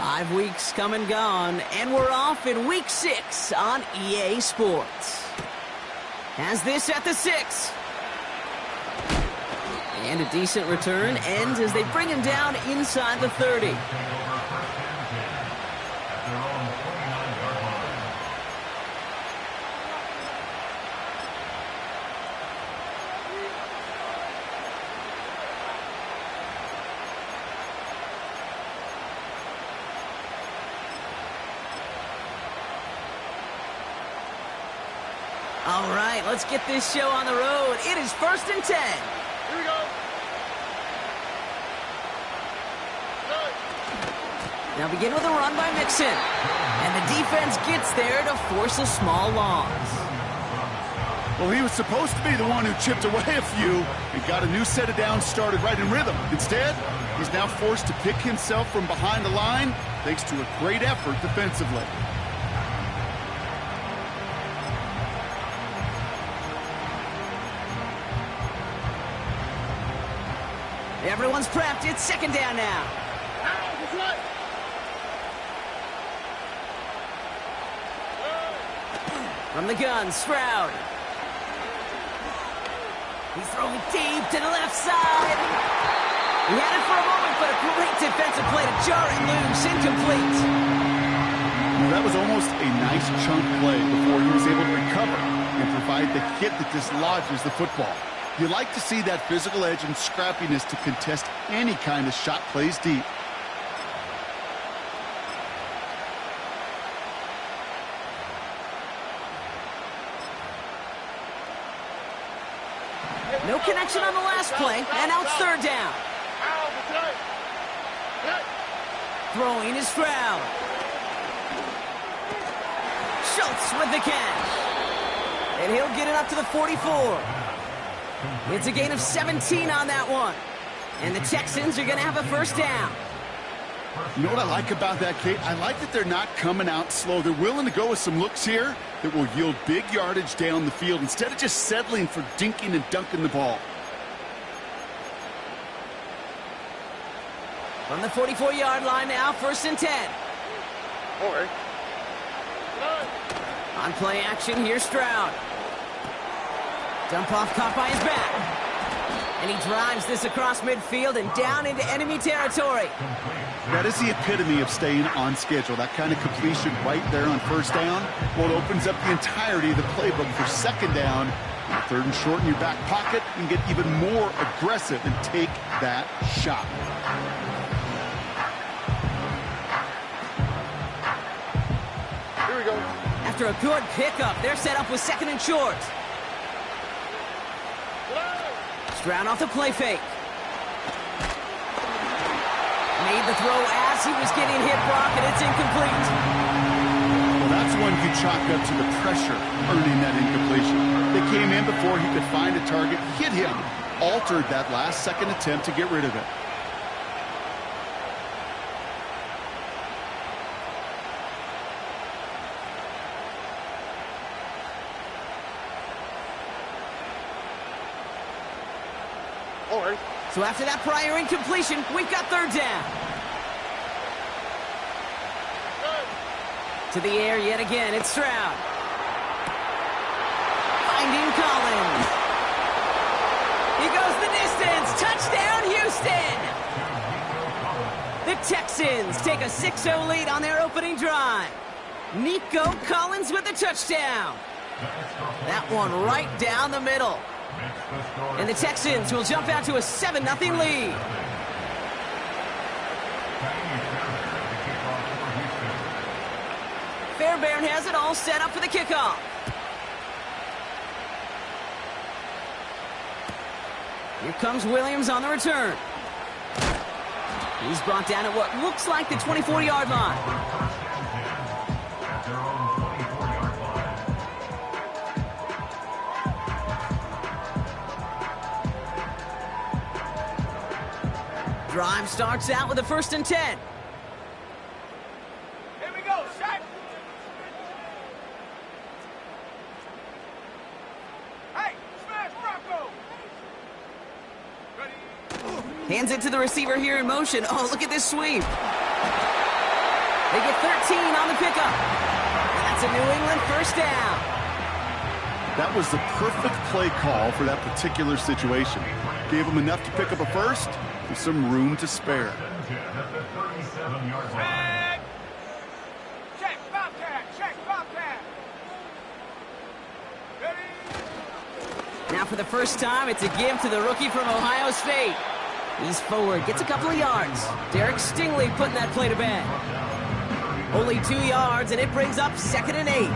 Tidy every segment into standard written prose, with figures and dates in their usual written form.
5 weeks come and gone, and we're off in week 6 on EA Sports. Has this at the 6. And a decent return ends as they bring him down inside the 30. All right, let's get this show on the road. It is 1st and 10. Here we go. Now begin with a run by Mixon. And the defense gets there to force a small loss. Well, he was supposed to be the one who chipped away a few and got a new set of downs started right in rhythm. Instead, he's now forced to pick himself from behind the line thanks to a great effort defensively. Everyone's prepped. It's 2nd down now. From the gun, Stroud. He's throwing deep to the left side. He had it for a moment, but a great defensive play to jar it loose. Incomplete. That was almost a nice chunk play before he was able to recover and provide the hit that dislodges the football. You like to see that physical edge and scrappiness to contest any kind of shot plays deep. No connection on the last play, and now it's 3rd down. Throwing is Stroud. Schultz with the catch. And he'll get it up to the 44. It's a gain of 17 on that one. And the Texans are going to have a 1st down. You know what I like about that, Kate? I like that they're not coming out slow. They're willing to go with some looks here that will yield big yardage down the field instead of just settling for dinking and dunking the ball. From the 44-yard line now, 1st and 10. On play action, here's Stroud. Dump off caught by his back. And he drives this across midfield and down into enemy territory. That is the epitome of staying on schedule. That kind of completion right there on 1st down. Well, it opens up the entirety of the playbook for 2nd down. And 3rd and short in your back pocket. You can get even more aggressive and take that shot. Here we go. After a good pickup, they're set up with 2nd and short. Stroud off the play fake. Made the throw as he was getting hit, Brock, and it's incomplete. Well, that's one you chalk up to the pressure earning that incompletion. They came in before he could find a target, hit him, altered that last-second attempt to get rid of it. So after that prior incompletion, we've got 3rd down. To the air yet again, it's Stroud. Finding Collins. He goes the distance. Touchdown, Houston! The Texans take a 6-0 lead on their opening drive. Nico Collins with the touchdown. That one right down the middle. And the Texans will jump out to a 7-0 lead. Fairbairn has it all set up for the kickoff. Here comes Williams on the return. He's brought down at what looks like the 24-yard line. Drive starts out with a 1st and 10. Here we go, Shaq. Hey, smash Bronco. Ready? Hands it to the receiver here in motion. Oh, look at this sweep. They get 13 on the pickup. That's a New England first down. That was the perfect play call for that particular situation. Gave them enough to pick up a first with some room to spare. Check! Check, Bobcat! Check, Bobcat! Ready? Now for the first time, it's a give to the rookie from Ohio State. He's forward, gets a couple of yards. Derek Stingley putting that play to bed. Only 2 yards, and it brings up 2nd and 8.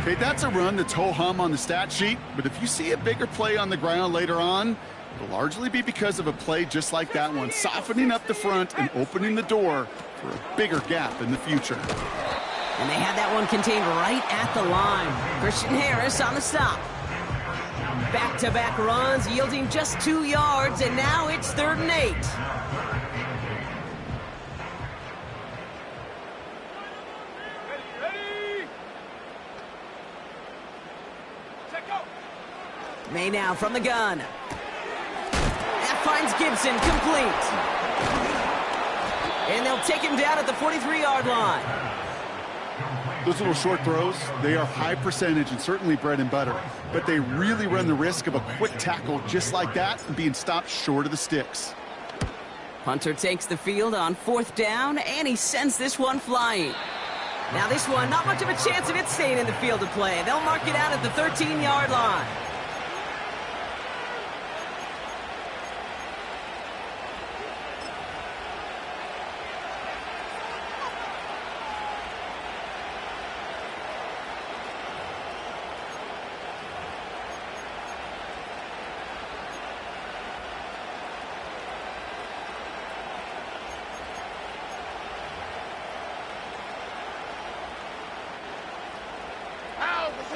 Okay, that's a run that's ho-hum on the stat sheet, but if you see a bigger play on the ground later on, it'll largely be because of a play just like that one, softening up the front and opening the door for a bigger gap in the future. And they had that one contained right at the line. Christian Harris on the stop. Back-to-back runs yielding just 2 yards, and now it's 3rd and 8. Ready? Check out! May now from the gun. That finds Gibson complete. And they'll take him down at the 43-yard line. Those little short throws, they are high percentage and certainly bread and butter, but they really run the risk of a quick tackle just like that and being stopped short of the sticks. Hunter takes the field on 4th down, and he sends this one flying. Now this one, not much of a chance of it staying in the field of play. They'll mark it out at the 13-yard line.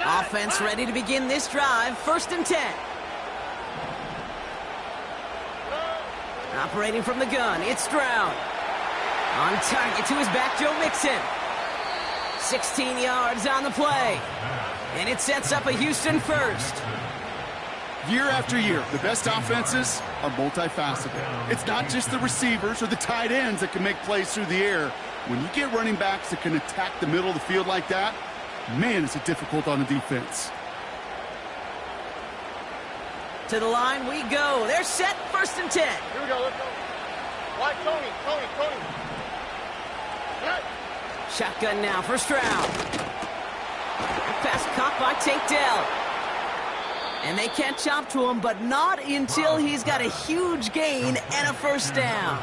Offense ready to begin this drive. 1st and 10. Operating from the gun, it's Stroud. On target to his back, Joe Mixon. 16 yards on the play. And it sets up a Houston first. Year after year, the best offenses are multifaceted. It's not just the receivers or the tight ends that can make plays through the air. When you get running backs that can attack the middle of the field like that, man, is it difficult on the defense. To the line we go. They're set. 1st and 10. Here we go, let's go. Why, Tony? Right. Shotgun now for Stroud. Pass caught by Tank Dell. And they can't chop to him, but not until he's got a huge gain and a first down.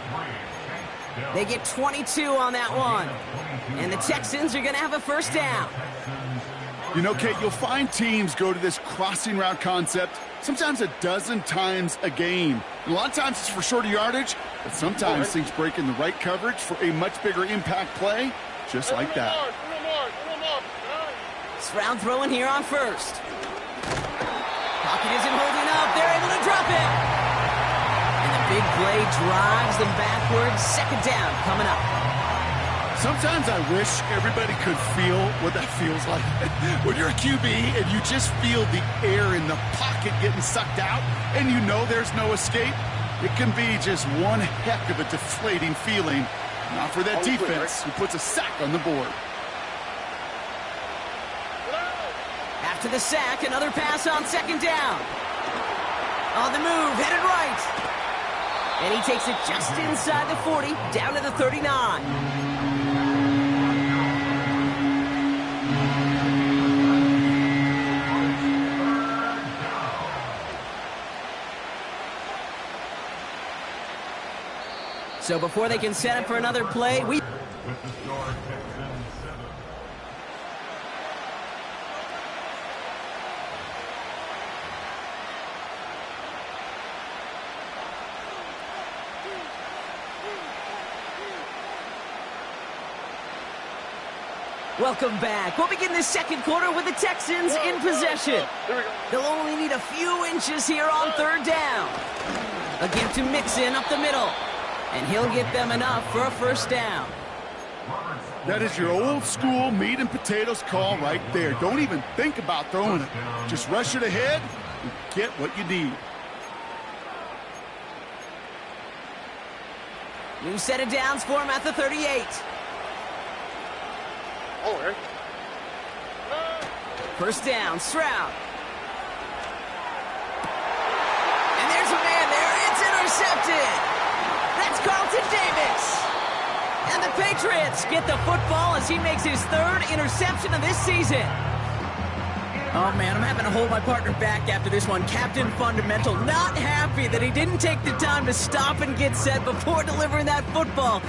They get 22 on that one. And the Texans are going to have a first down. You know, Kate, you'll find teams go to this crossing route concept sometimes a dozen times a game. And a lot of times it's for shorter yardage, but sometimes things break in the right coverage for a much bigger impact play, just like that. Stroud throwing here on 1st. Pocket isn't holding up. They're able to drop it. And the big play drives them backwards. 2nd down coming up. Sometimes I wish everybody could feel what that feels like. When you're a QB and you just feel the air in the pocket getting sucked out and you know there's no escape, it can be just one heck of a deflating feeling. Not for that defense who puts a sack on the board. After the sack, another pass on 2nd down. On the move, headed right. And he takes it just inside the 40, down to the 39. So before they can set up for another play, Welcome back. We'll begin this 2nd quarter with the Texans in possession. They'll only need a few inches here on 3rd down. A give to Mixon up the middle. And he'll get them enough for a first down. That is your old school meat and potatoes call right there. Don't even think about throwing it. Just rush it ahead and get what you need. New set of downs for him at the 38. Oh, Eric. First down, Stroud. And there's a man there. It's intercepted. That's Carlton Davis. And the Patriots get the football as he makes his third interception of this season. Oh, man, I'm having to hold my partner back after this one. Captain Fundamental not happy that he didn't take the time to stop and get set before delivering that football.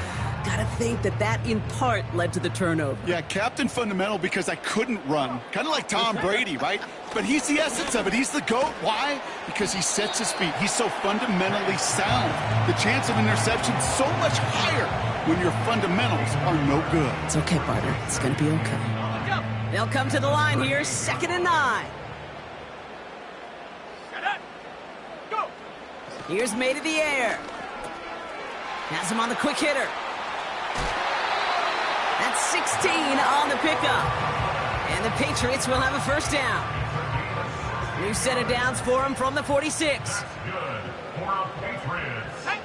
Gotta think that in part led to the turnover. Yeah, Captain Fundamental because I couldn't run. Kind of like Tom Brady, right? But he's the essence of it. He's the GOAT. Why? Because he sets his feet. He's so fundamentally sound. The chance of interception is so much higher when your fundamentals are no good. It's okay, partner. It's gonna be okay. They'll come to the line here, 2nd and 9. Set up. Go. Here's May to the air. Has him on the quick hitter. That's 16 on the pickup. And the Patriots will have a first down. New set of downs for him from the 46. Good for our Patriots. Hey.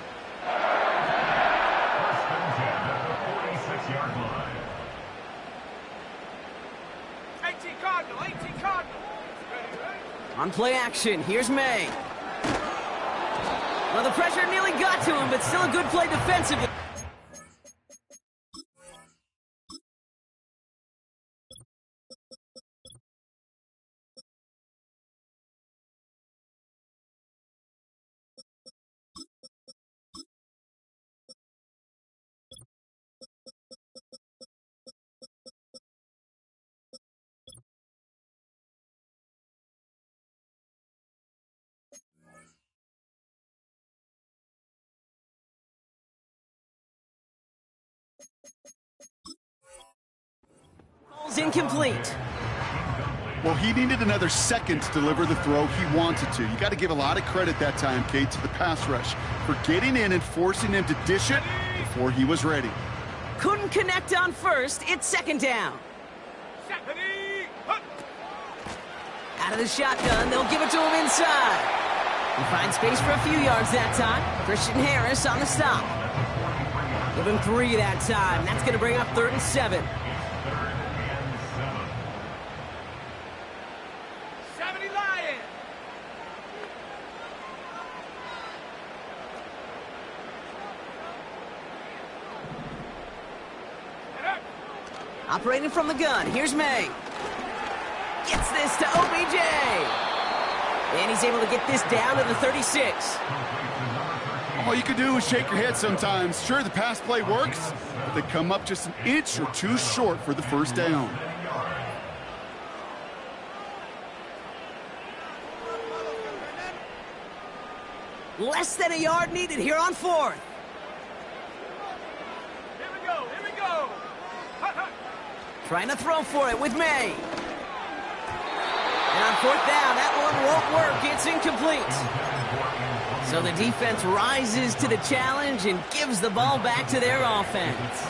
First and 10 at the 46-yard line. 18 Cardinal. 18 Cardinal. Ready, ready. On play action, here's May. Well, the pressure nearly got to him, but still a good play defensively. Ball's incomplete. Well, he needed another second to deliver the throw he wanted to. You got to give a lot of credit that time, Kate, to the pass rush for getting in and forcing him to dish it before he was ready. Couldn't connect on first. It's 2nd down. Set. Ready. Hunt. Out of the shotgun, they'll give it to him inside. He finds space for a few yards that time. Christian Harris on the stop. Give him 3 that time. That's going to bring up 3rd and 7. 70 Lions. Set up. Operating from the gun, here's May. Gets this to OBJ. And he's able to get this down to the 36. All you can do is shake your head sometimes. Sure, the pass play works, but they come up just an inch or two short for the first down. Less than a yard needed here on 4th. Here we go. Here we go. Hunt, hunt. Trying to throw for it with May. And on 4th down, that one won't work. It's incomplete. So the defense rises to the challenge and gives the ball back to their offense.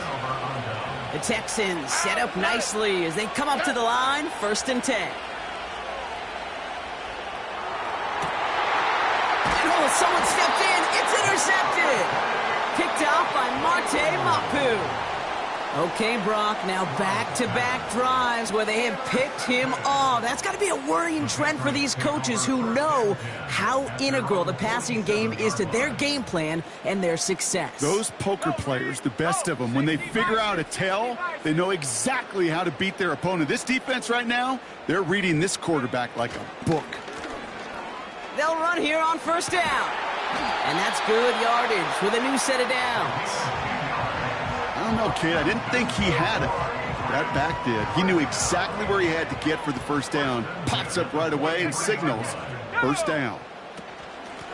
The Texans set up nicely as they come up to the line, 1st and 10. And oh, someone stepped in. It's intercepted. Picked off by Marte Mapu. Okay, Brock, now back-to-back drives where they have picked him off. That's got to be a worrying trend for these coaches who know how integral the passing game is to their game plan and their success. Those poker players, the best of them, when they figure out a tell, they know exactly how to beat their opponent. This defense right now, they're reading this quarterback like a book. They'll run here on 1st down. And that's good yardage with a new set of downs. I don't know, kid. I didn't think he had it. That back did. He knew exactly where he had to get for the first down. Pops up right away and signals 1st down.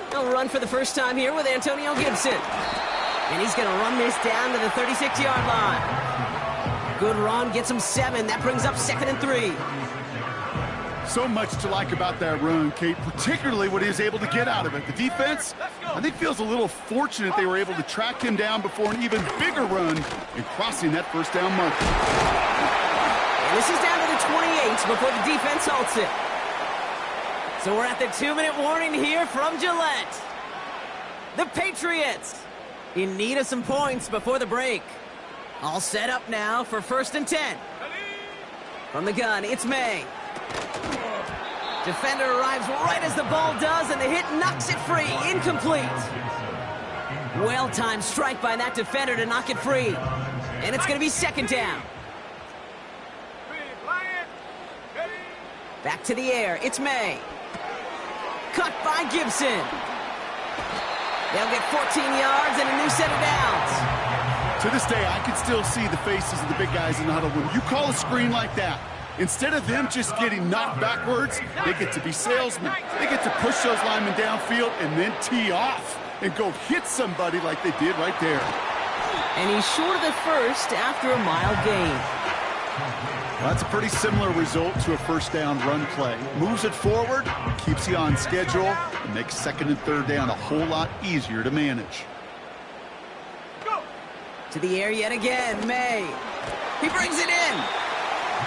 They'll run for the first time here with Antonio Gibson. And he's going to run this down to the 36-yard line. Good run, gets him 7. That brings up 2nd and 3. So much to like about that run, Kate, particularly what he was able to get out of it. The defense, I think, feels a little fortunate they were able to track him down before an even bigger run in crossing that first down marker. And this is down to the 28 before the defense halts it. So we're at the 2-minute warning here from Gillette. The Patriots in need of some points before the break. All set up now for 1st and 10. Ready. From the gun, it's May. Defender arrives right as the ball does, and the hit knocks it free. Incomplete. Well-timed strike by that defender to knock it free. And it's going to be second down. Back to the air. It's May. Cut by Gibson. They'll get 14 yards and a new set of downs. To this day, I can still see the faces of the big guys in the huddle. When you call a screen like that, instead of them just getting knocked backwards, they get to be salesmen. They get to push those linemen downfield and then tee off and go hit somebody like they did right there. And he's short of the first after a mile gain. Well, that's a pretty similar result to a first down run play. Moves it forward, keeps you on schedule, and makes second and third down a whole lot easier to manage. To the air yet again, May. He brings it in.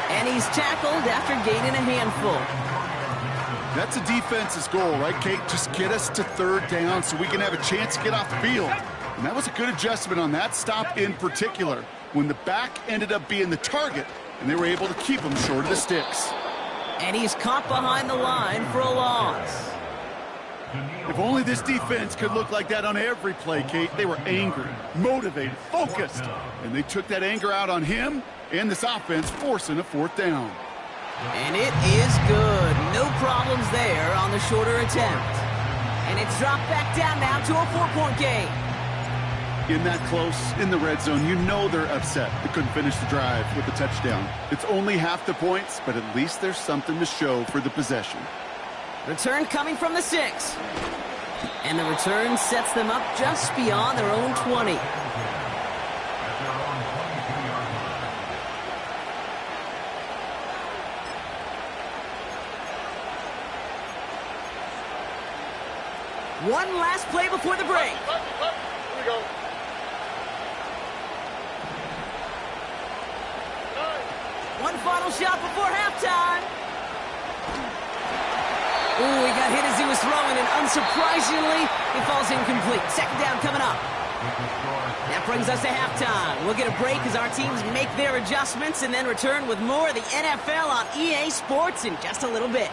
And he's tackled after gaining a handful. That's a defense's goal, right, Kate? Just get us to third down so we can have a chance to get off the field. And that was a good adjustment on that stop in particular, when the back ended up being the target, and they were able to keep him short of the sticks. And he's caught behind the line for a loss. If only this defense could look like that on every play, Kate. They were angry, motivated, focused, and they took that anger out on him and this offense, forcing a fourth down. And it is good. No problems there on the shorter attempt. And it's dropped back down now to a 4-point game. In that close, in the red zone, you know they're upset they couldn't finish the drive with the touchdown. It's only half the points, but at least there's something to show for the possession. Return coming from the 6. And the return sets them up just beyond their own 20. One last play before the break. Here we go. One final shot before halftime. Ooh, he got hit as he was throwing, and unsurprisingly, it falls incomplete. Second down coming up. That brings us to halftime. We'll get a break as our teams make their adjustments and then return with more of the NFL on EA Sports in just a little bit.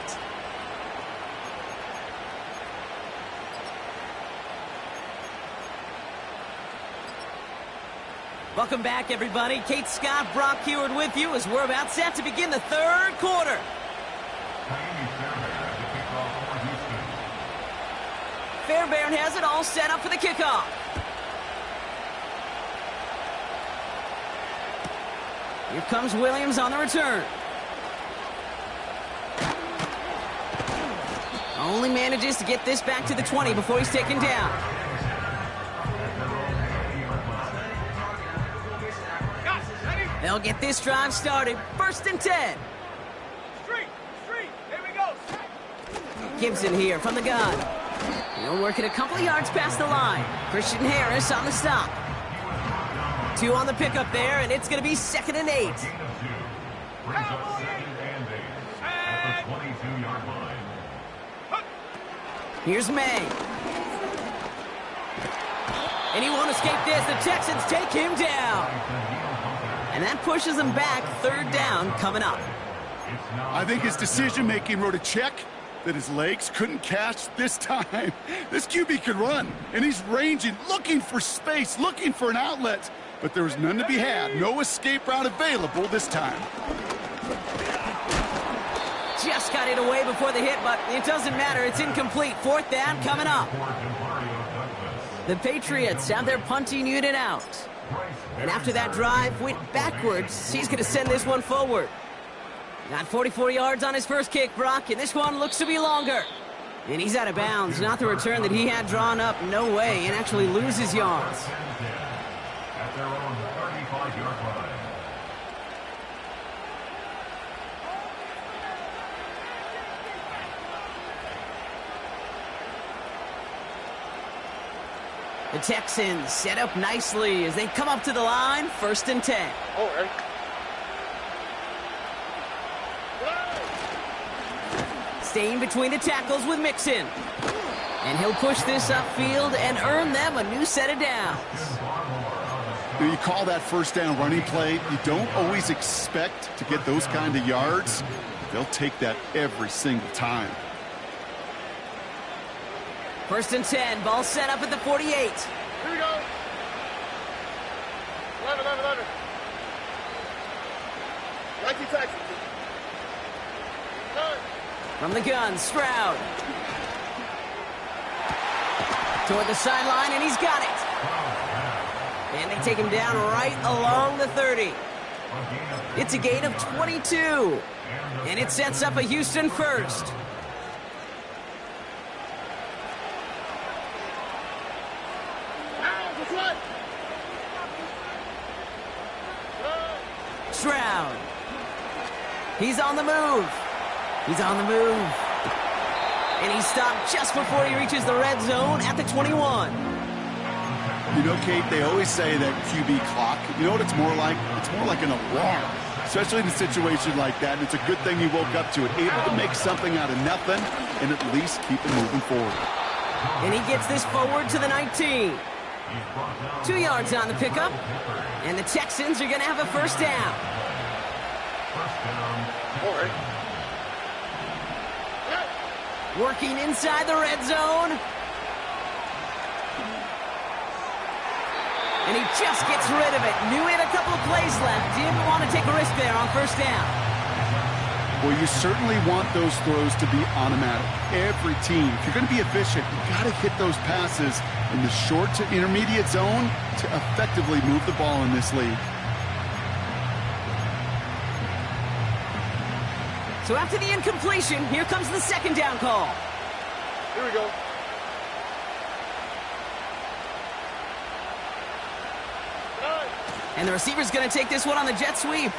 Welcome back, everybody. Kate Scott, Brock Heward with you as we're about set to begin the third quarter. Fairbairn has it all set up for the kickoff. Here comes Williams on the return. Only manages to get this back to the 20 before he's taken down. They'll get this drive started. First and 10. Street, here we go. Gibson here from the gun. He'll work it a couple of yards past the line. Christian Harris on the stop. 2 on the pickup there, and it's going to be second and 8. Here's May. And he won't escape this. The Texans take him down. And that pushes them back. Third down coming up. I think his decision-making wrote a check that his legs couldn't catch this time. This QB can run, and he's ranging, looking for space, looking for an outlet. But there was none to be had. No escape route available this time. Just got it away before the hit, but it doesn't matter. It's incomplete. Fourth down coming up. The Patriots have their punting unit out. And after that drive went backwards, he's going to send this one forward. Got 44 yards on his first kick, Brock, and this one looks to be longer. And he's out of bounds. Not the return that he had drawn up. No way. And actually loses yards. At their own 35-yard line. The Texans set up nicely as they come up to the line. First and 10. Oh, right. Staying between the tackles with Mixon. And he'll push this upfield and earn them a new set of downs. You call that first down running play. You don't always expect to get those kind of yards. They'll take that every single time. 1st and 10. Ball set up at the 48. Here we go. 11. 19 Texans. From the gun, Stroud. Toward the sideline, and he's got it. And they take him down right along the 30. It's a gain of 22. And it sets up a Houston first. Stroud. He's on the move. And he's stopped just before he reaches the red zone at the 21. You know, Kate, they always say that QB clock, you know what it's more like? It's more like an alarm, especially in a situation like that. And it's a good thing he woke up to it, able to make something out of nothing and at least keep it moving forward. And he gets this forward to the 19. 2 yards on the pickup. And the Texans are going to have a first down. Working inside the red zone. And he just gets rid of it. Knew he had a couple of plays left. Didn't want to take a risk there on first down. Well, you certainly want those throws to be automatic. Every team, if you're going to be efficient, you've got to hit those passes in the short to intermediate zone to effectively move the ball in this league. So after the incompletion, here comes the 2nd down call. Here we go. And the receiver's going to take this one on the jet sweep.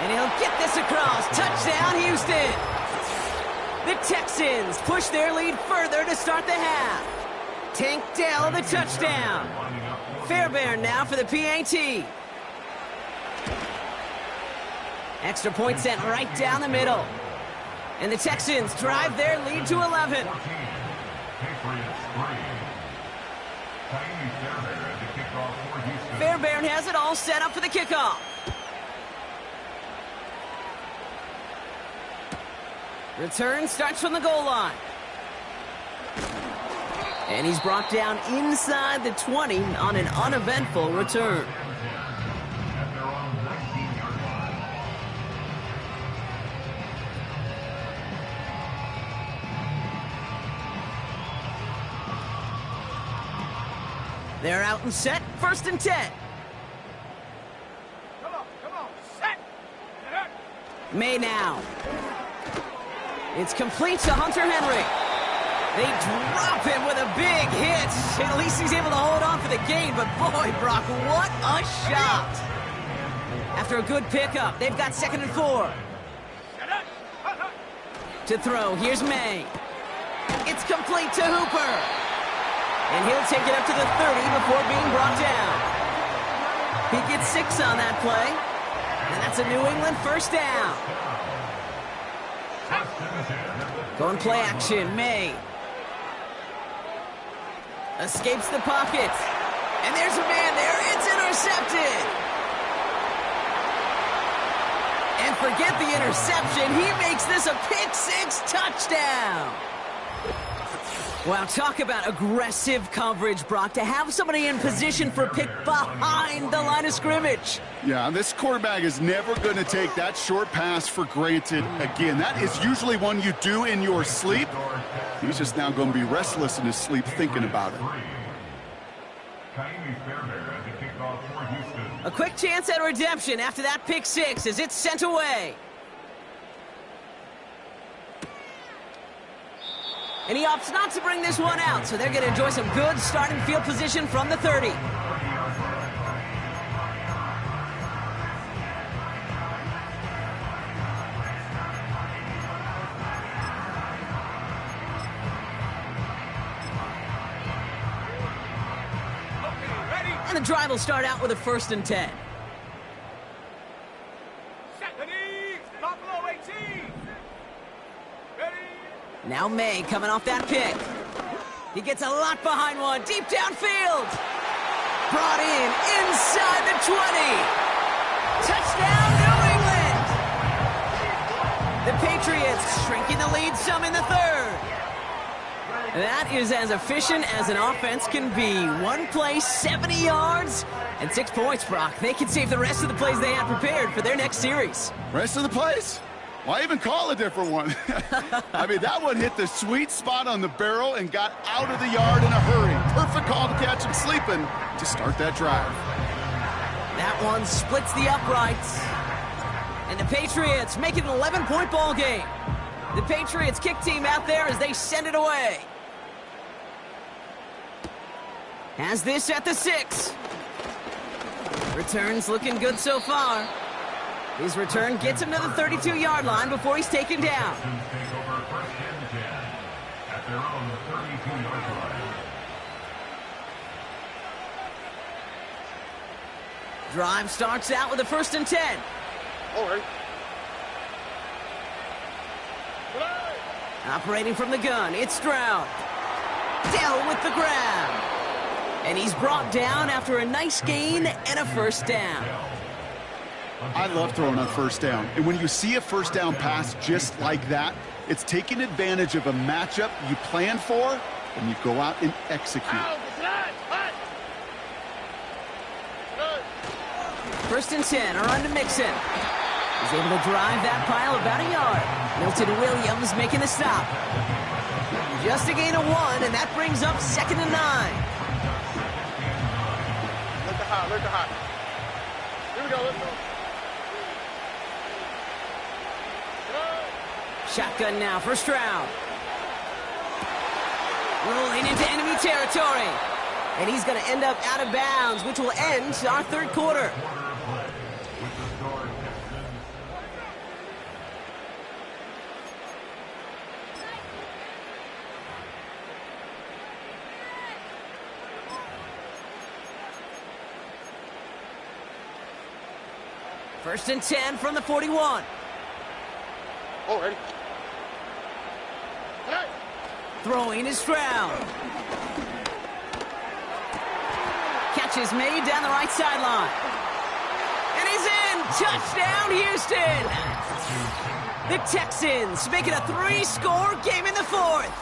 And he'll get this across. Touchdown, Houston. The Texans push their lead further to start the half. Tank Dell, the touchdown. Fairbairn now for the PAT. Extra point sent right down the middle. And the Texans drive their lead to 11. Fairbairn has it all set up for the kickoff. Return starts from the goal line. And he's brought down inside the 20 on an uneventful return. They're out and set, 1st and 10. Come on, set. May now. It's complete to Hunter Henry. They drop him with a big hit. At least he's able to hold on for the gain, but boy, Brock, what a shot. After a good pickup, they've got 2nd and 4. To throw, here's May. It's complete to Hooper. And he'll take it up to the 30 before being brought down. He gets 6 on that play. And that's a New England first down. Going play action, May. Escapes the pocket. And there's a man there. It's intercepted. And forget the interception. He makes this a pick-6 touchdown. Wow, talk about aggressive coverage, Brock, to have somebody in position for a pick behind the line of scrimmage. Yeah, this quarterback is never going to take that short pass for granted again. That is usually one you do in your sleep. He's just now going to be restless in his sleep thinking about it. A quick chance at redemption after that pick-6 as it's sent away. And he opts not to bring this one out, so they're going to enjoy some good starting field position from the 30. And the drive will start out with a 1st and 10. Set the knees. Buffalo 18. Ready. Now May coming off that pick. He gets a lot behind one, deep downfield. Brought in, inside the 20. Touchdown, New England! The Patriots shrinking the lead some in the third. That is as efficient as an offense can be. One play, 70 yards, and 6 points, Brock. They can save the rest of the plays they had prepared for their next series. Rest of the plays? Why even call a different one? I mean, that one hit the sweet spot on the barrel and got out of the yard in a hurry. Perfect call to catch him sleeping to start that drive. That one splits the uprights. And the Patriots make it an 11-point ball game. The Patriots kick team out there as they send it away. Has this at the 6. Returns looking good so far. His return gets him to the 32-yard line before he's taken down. Drive starts out with a 1st and 10. All right. Operating from the gun, it's Stroud. Dell with the grab. And he's brought down after a nice gain and a 1st down. I love throwing on 1st down. And when you see a 1st down pass just like that, it's taking advantage of a matchup you planned for, and you go out and execute. 1st and 10 are on to Mixon. He's able to drive that pile about a yard. Milton Williams making the stop. Just a gain of 1, and that brings up 2nd and 9. Look the hot. Here we go, let's go. Shotgun now for Stroud. Rolling into enemy territory. And he's going to end up out of bounds, which will end our 3rd quarter. First and 10 from the 41. Oh, ready. Throwing is Stroud. Catch is made down the right sideline. And he's in! Touchdown, Houston! The Texans make it a 3-score game in the 4th.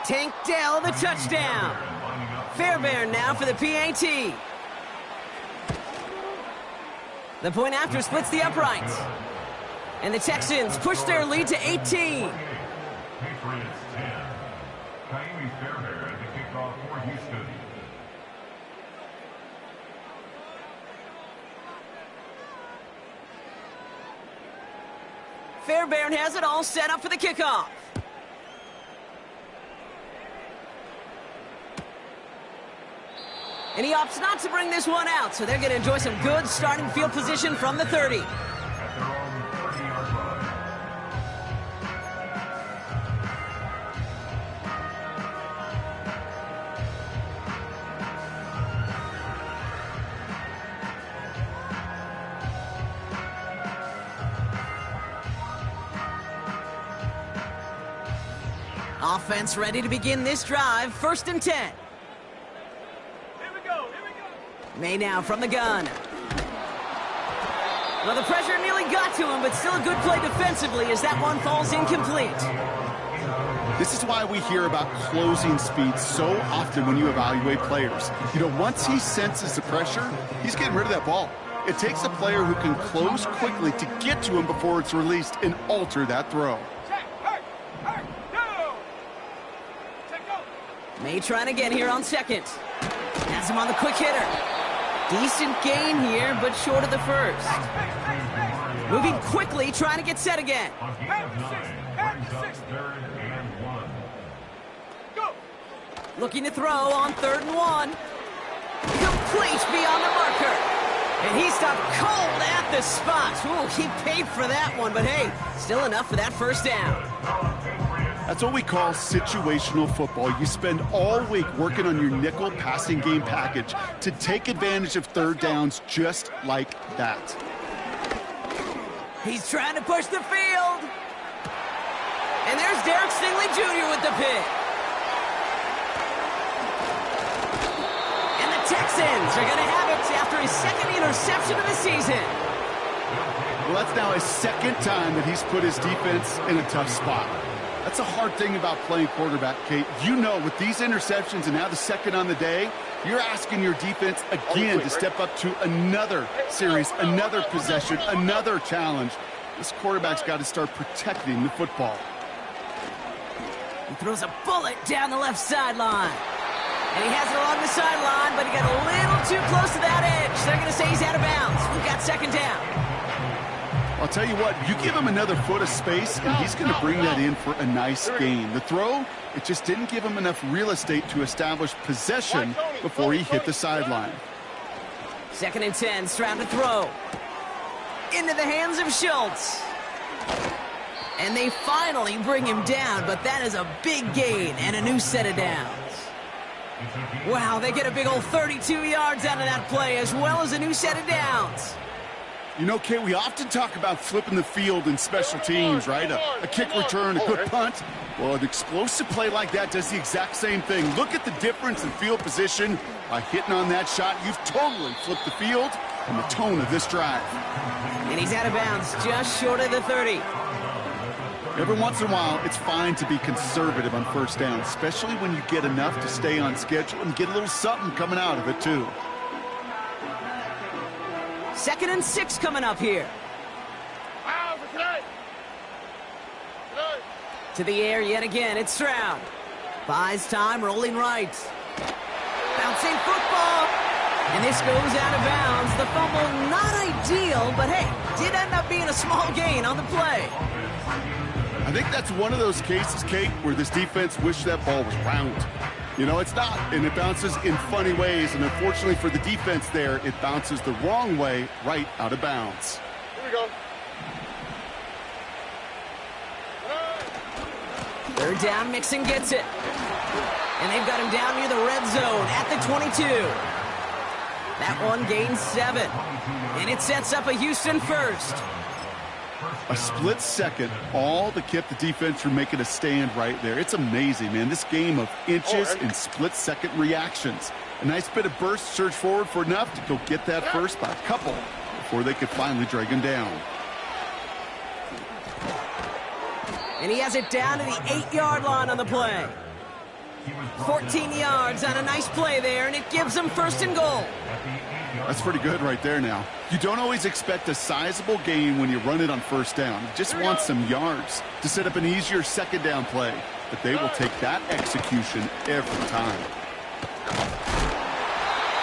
Tank Dell the touchdown. Fairbairn now for the PAT. The point after splits the uprights. And the Texans push their lead to 18. Patriots 10. Fairbairn to kick off for Houston. Fairbairn has it all set up for the kickoff. And he opts not to bring this one out, so they're going to enjoy some good starting field position from the 30. At their own 30-yard line. Offense ready to begin this drive. 1st and 10. Here we go. May now from the gun. Well, the pressure nearly got to him, but still a good play defensively as that one falls incomplete. This is why we hear about closing speed so often when you evaluate players. You know, once he senses the pressure, he's getting rid of that ball. It takes a player who can close quickly to get to him before it's released and alter that throw. May trying again here on 2nd. Has him on the quick hitter. Decent gain here, but short of the 1st. Moving quickly, trying to get set again. On gain of 9, brings up 3rd and 1. Go! Looking to throw on 3rd and 1. Complete beyond the marker. And he stopped cold at the spot. Ooh, he paid for that one, but hey, still enough for that 1st down. That's what we call situational football. You spend all week working on your nickel passing game package to take advantage of 3rd downs just like that. He's trying to push the field. And there's Derek Stingley Jr. with the pick. Texans are going to have it after his second interception of the season. Well, that's now his second time that he's put his defense in a tough spot. That's a hard thing about playing quarterback, Kate. You know, with these interceptions and now the second on the day, you're asking your defense again to step up to another series, another possession, another challenge. This quarterback's got to start protecting the football. He throws a bullet down the left sideline. And he has it along the sideline, but he got a little too close to that edge. They're going to say he's out of bounds. We've got second down. I'll tell you what, you give him another foot of space, and he's going to bring that in for a nice gain. The throw, it just didn't give him enough real estate to establish possession before he hit the sideline. 2nd and 10, Stroud to throw. Into the hands of Schultz. And they finally bring him down, but that is a big gain and a new set of downs. Wow, they get a big old 32 yards out of that play, as well as a new set of downs. You know, Kate, we often talk about flipping the field in special teams, right? A kick return, a good punt. Well, an explosive play like that does the exact same thing. Look at the difference in field position. By hitting on that shot, you've totally flipped the field and the tone of this drive. And he's out of bounds, just short of the 30. Every once in a while, it's fine to be conservative on first down, especially when you get enough to stay on schedule and get a little something coming out of it, too. 2nd and 6 coming up here. To the air yet again, it's Stroud. Buys time, rolling right. Bouncing football. And this goes out of bounds. The fumble, not ideal, but hey, did end up being a small gain on the play. I think that's one of those cases, Kate, where this defense wished that ball was round. You know, it's not, and it bounces in funny ways, and unfortunately for the defense there, it bounces the wrong way right out of bounds. Here we go. 3rd down, Mixon gets it. And they've got him down near the red zone at the 22. That one gains 7. And it sets up a Houston first. A split second, all that kept the defense from making a stand right there. It's amazing, man. This game of inches and split-second reactions. A nice bit of burst, surge forward for enough to go get that first by a couple before they could finally drag him down. And he has it down to the 8-yard line on the play. 14 yards on a nice play there, and it gives them 1st and goal. That's pretty good right there now. You don't always expect a sizable gain when you run it on 1st down. You just want some yards to set up an easier 2nd down play. But they will take that execution every time.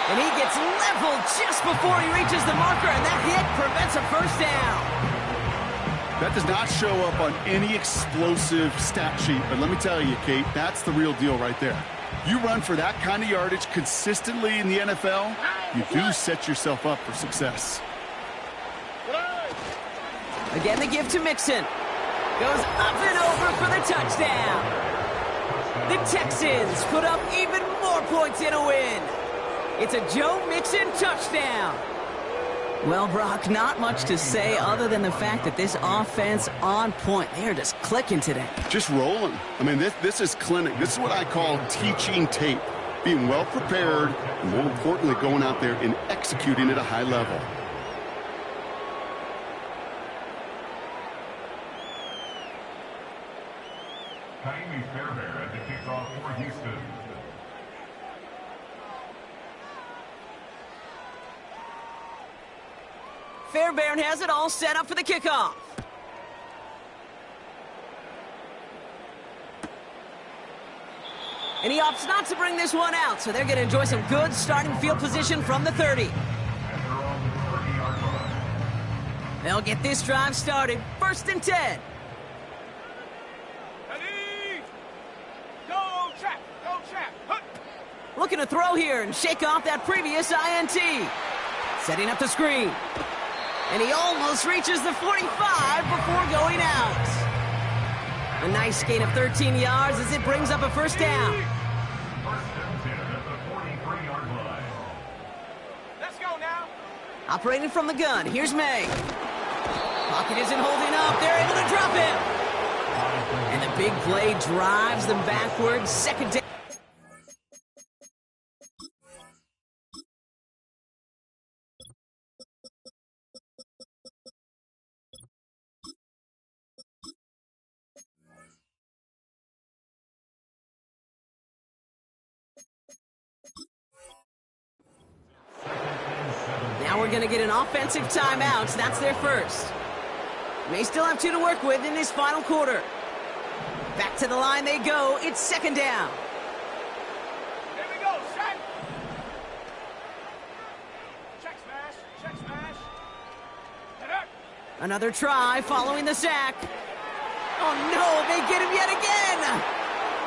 And he gets leveled just before he reaches the marker, and that hit prevents a 1st down. That does not show up on any explosive stat sheet, but let me tell you, Kate, that's the real deal right there. You run for that kind of yardage consistently in the NFL, you do set yourself up for success. Again, the give to Mixon. Goes up and over for the touchdown. The Texans put up even more points in a win. It's a Joe Mixon touchdown. Well, Brock, not much to say other than the fact that this offense on point. They are just clicking today. Just rolling. I mean, this is clinic. This is what I call teaching tape. Being well prepared, and more importantly, going out there and executing at a high level. Kaimi Fairbairn at the kickoff for Houston. Fairbairn has it all set up for the kickoff. And he opts not to bring this one out, so they're going to enjoy some good starting field position from the 30. They'll get this drive started. 1st and 10. Ready? Go, trap! Go, trap! Hup. Looking to throw here and shake off that previous INT. Setting up the screen. And he almost reaches the 45 before going out. A nice gain of 13 yards as it brings up a 1st down. 1st and 10 at the 43-yard line. Let's go now. Operating from the gun, here's May. Pocket isn't holding up. They're able to drop him. And the big play drives them backwards. 2nd down. going to get an offensive timeout. That's their first. May still have 2 to work with in this final quarter. Back to the line they go. It's second down. Here we go, set. Check smash, check smash. Hit it. Another try following the sack. Oh no, they get him yet again.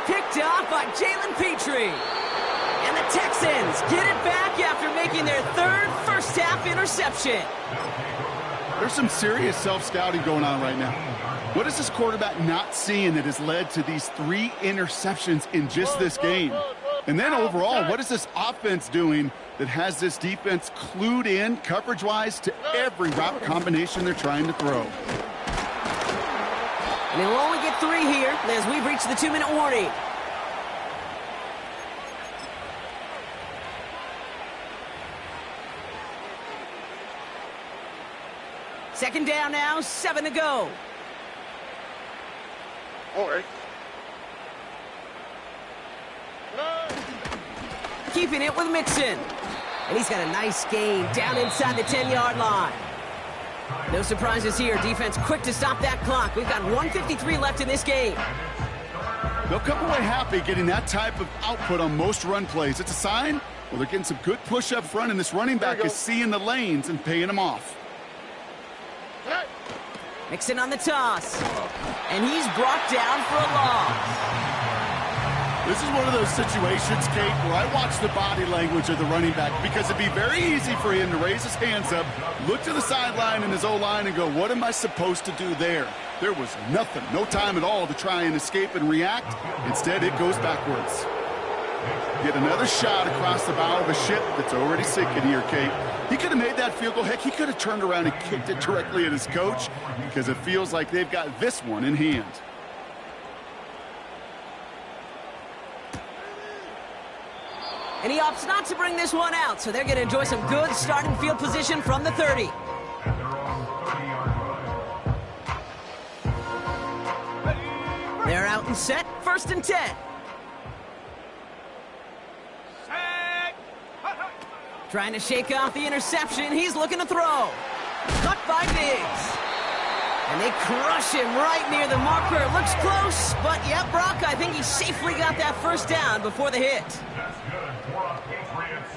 Picked off by Jalen Petrie. And the Texans get it back after making their third first-half interception. There's some serious self-scouting going on right now. What is this quarterback not seeing that has led to these 3 interceptions in just this game? And then overall, what is this offense doing that has this defense clued in coverage-wise to every route combination they're trying to throw? And he'll only get 3 here as we've reached the 2-minute warning. Second down now, 7 to go. All right. Keeping it with Mixon. And he's got a nice gain down inside the 10-yard line. No surprises here. Defense quick to stop that clock. We've got 1:53 left in this game. They'll come away happy getting that type of output on most run plays. It's a sign, well, they're getting some good push up front, and this running back is seeing the lanes and paying them off. Mixon on the toss. And he's brought down for a loss. This is one of those situations, Kate, where I watch the body language of the running back because it'd be very easy for him to raise his hands up, look to the sideline in his O-line and go, what am I supposed to do there? There was nothing, no time at all to try and escape and react. Instead, it goes backwards. Get another shot across the bow of a ship that's already sinking here, Kate. He could have made that field goal. Heck, he could have turned around and kicked it directly at his coach because it feels like they've got this one in hand. And he opts not to bring this one out, so they're going to enjoy some good starting field position from the 30. They're out and set, 1st and 10. Trying to shake off the interception. He's looking to throw. Cut by Diggs. And they crush him right near the marker. Looks close, but yeah, Brock, I think he safely got that first down before the hit. That's good for a Patriots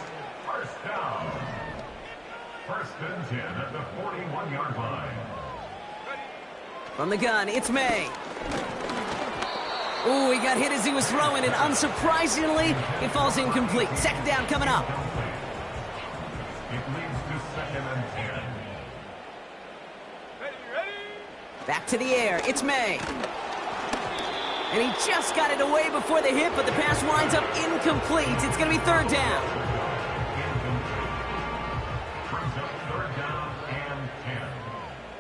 first down. 1st and 10 at the 41-yard line. From the gun, it's May. Ooh, he got hit as he was throwing, and unsurprisingly, it falls incomplete. Second down coming up. It leads to 2nd and 10. Back to the air, it's May. And he just got it away before the hit, but the pass winds up incomplete. It's going to be 3rd down. Brings up 3rd down and 10.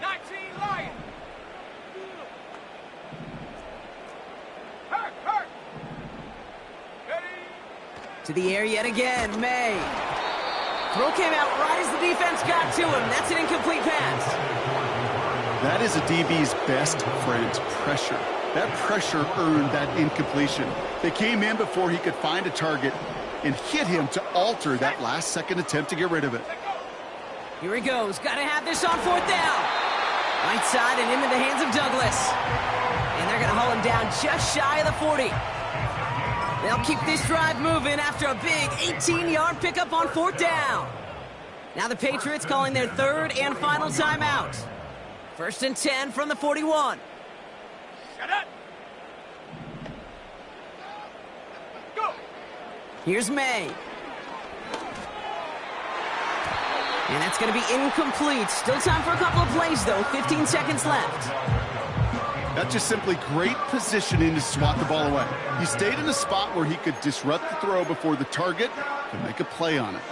19 Lions. Hurt. Ready. To the air yet again, May. Throw came out right as the defense got to him. That's an incomplete pass. That is a DB's best friend, pressure. That pressure earned that incompletion. They came in before he could find a target and hit him to alter that last-second attempt to get rid of it. Here he goes. Got to have this on 4th down. Right side and into the hands of Douglas. And they're going to haul him down just shy of the 40. They'll keep this drive moving after a big 18-yard pickup on 4th down. Now the Patriots calling their 3rd and final timeout. 1st and 10 from the 41. Shut up. Go. Here's May. And that's going to be incomplete. Still time for a couple of plays, though. 15 seconds left. That's just simply great positioning to swat the ball away. He stayed in a spot where he could disrupt the throw before the target could make a play on it.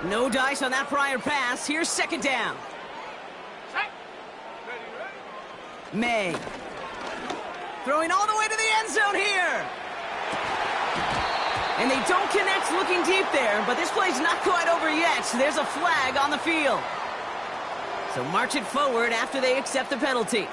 No dice on that prior pass. Here's 2nd down. Set. Ready. May. Throwing all the way to the end zone here. And they don't connect looking deep there, but this play's not quite over yet. There's a flag on the field. So march it forward after they accept the penalty.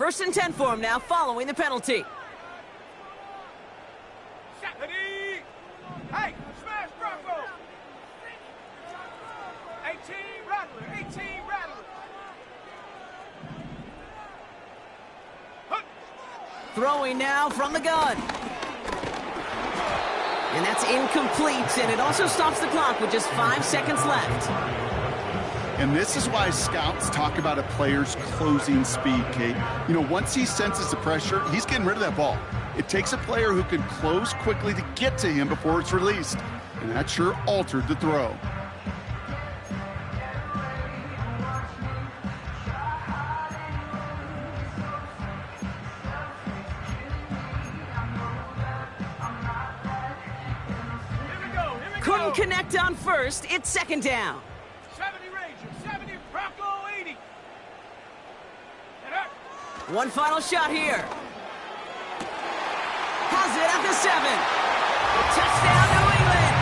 First and 10 for him now following the penalty. Hey, smash Bronco! 18 Rattler, 18 Rattler. Throwing now from the gun. And that's incomplete, and it also stops the clock with just 5 seconds left. And this is why scouts talk about a player's closing speed, Kate. You know, once he senses the pressure, he's getting rid of that ball. It takes a player who can close quickly to get to him before it's released. And that sure altered the throw. Couldn't connect on first. It's second down. 70 Ranger, 70 Bronco, 80. One final shot here. Has it at the 7. Touchdown, New England.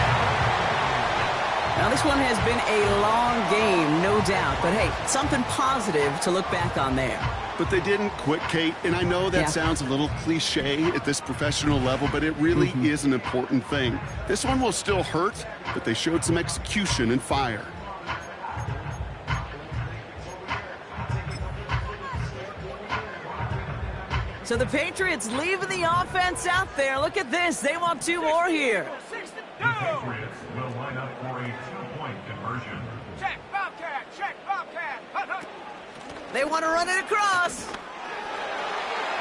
Now, this one has been a long game, no doubt. But, hey, something positive to look back on there. But they didn't quit, Kate, and I know that sounds a little cliche at this professional level, but it really is an important thing. This one will still hurt, but they showed some execution and fire. So the Patriots leaving the offense out there. Look at this. They want 2 more here. The Patriots will line up for a 2-point conversion. Check, Bobcat, check, Bobcat. Hut, hut. They want to run it across.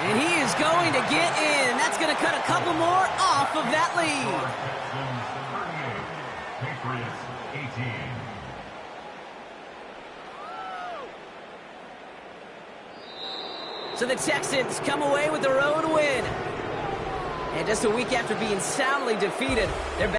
And he is going to get in. That's going to cut a couple more off of that lead. Patriots 18. So the Texans come away with the road win. And just a week after being soundly defeated, they're back.